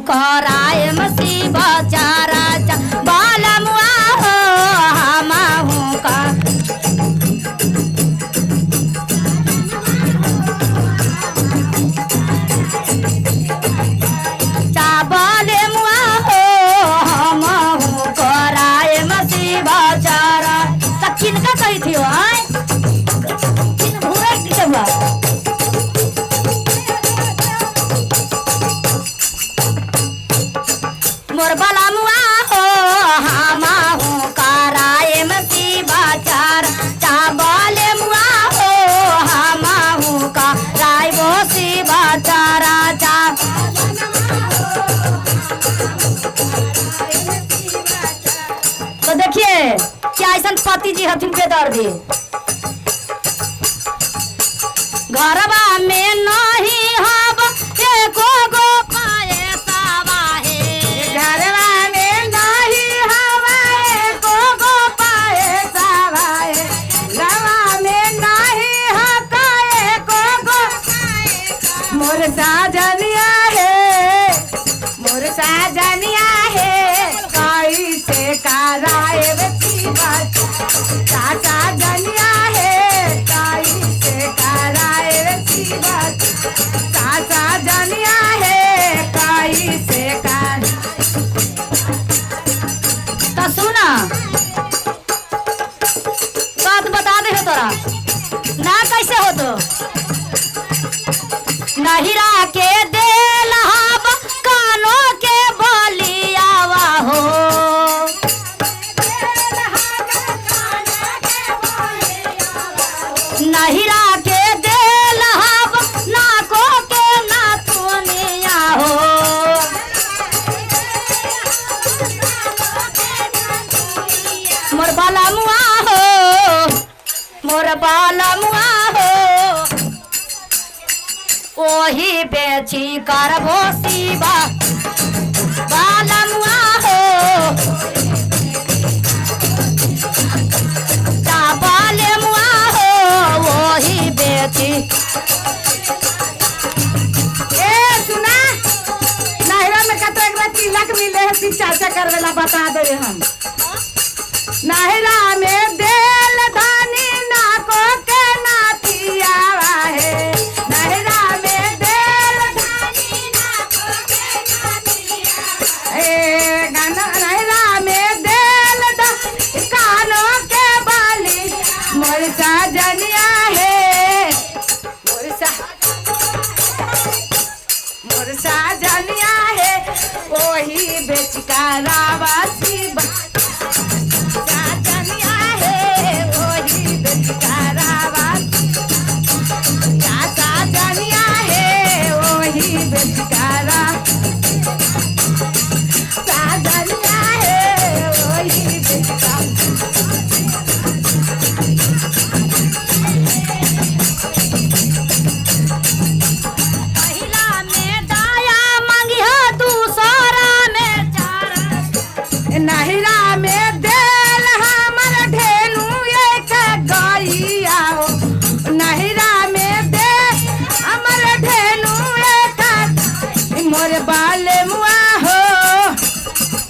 कराए मसीबा चारा चा बालमुआ हो हमहू का चावले मुआ हो हमहू कराए मसीबा चारा तक किनका कही थी आए किन भूरा किसवा मोर बलमुआ हो हमहू कराए मसीबा चारा चावले मुआ हो हमहू कराए मसीबा चारा चा तो देखिए क्या ऐसा पति जी हथिन के दर्दी घरवा में नहीं हब एको गो पाए सावाहे घरवा में नहीं हवा एको गो पाए सावाहे घरवा में नहीं हका एको गो मोर साजनिया है कैसे कराए बचीबा चाचा जनिया है कैसे कराए बचीबा चाचा जनिया है कैसे कर तो सुना बात बता दे तोरा ना कैसे हो तो नहिरा के देल हब कानों के बलियावा हो नहिरा के देल हब नाको के नाथुनिया हो मोर बालमुआ हो मोर बालमुआ हो ओही बेची करबो सीबा बालमुआ हो चावले मुआ हो वही बेची ए सुना नहरा में कतो एक बार तिलक मिले है ती चाचा करवेला बता दे हम नहरा में देल धानी नाको के नातिया है नहरा में देल धानी नाको के नातिया ए गाना नहरा में देल कानों के बाली मोर साजनिया है मोर साजनिया है वही बेच करावासी साजनिया है वही बेच करावासी साजनिया है वही बेच करा साजनिया है वही बेच पहिला में दाया मांगिया दूसरा में चारा नहिरा में देल हमर ढेनु एक गैया हो नहिरा में दे हमर ढेनु एक मोर बाले मुआ हो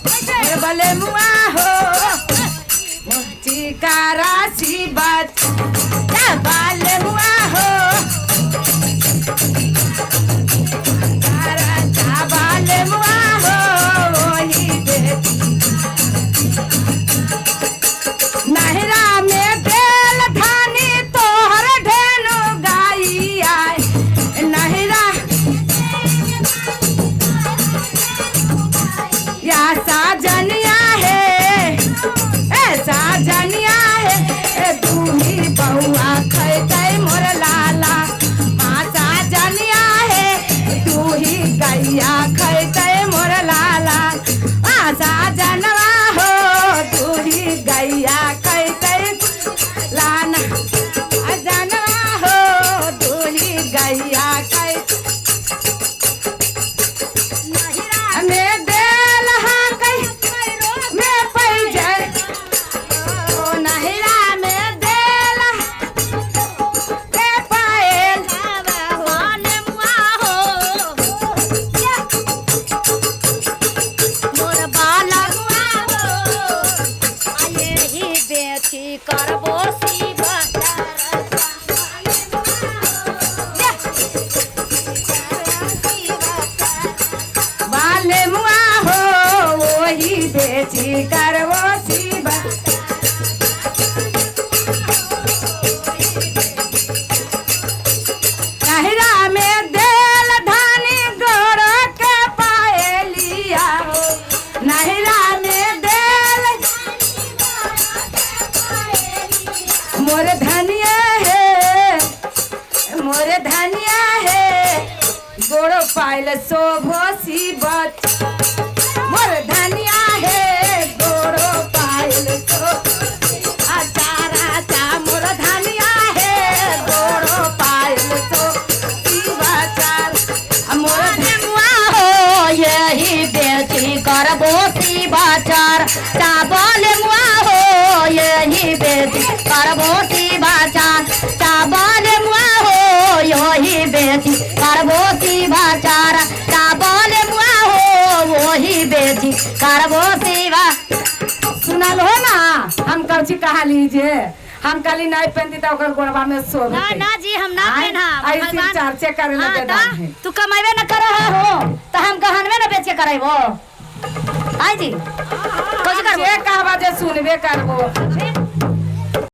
मोर बाले मुआ हो चिकारा सी बात क्या बाले मुआ हो बाले मुआ हो वही बेटी नहरा में देल धानी तोहर ढेनु गाई आए नहरा या साजनिया है पायल शोभो शिव मोर धनिया है गोरो पायल आचारा चा मोर धनिया है गोरो पायल शिवाचार मोर नेमुआ हो यही बेटी करबो शिवाचार चावल मुआ हो यही बेटी करबो शिवाचार चावल मुआ हो यही बेटी करबो शिवाचार चावल मुआ हो वही बेटी करबो शिवा। सुनल हो ना हम कौची कहा लीजिए हम कली नहीं पहनती तो ओकर गोड़वा में शोभ ना ना जी हम ना पहना ऐसे चर्चे करे लगे दाम है। तू कमाइबे न कर हो तो हम गहनवे न बेच के करैबो आई जी कौची करबो जे कहबा जे सुनबे करबो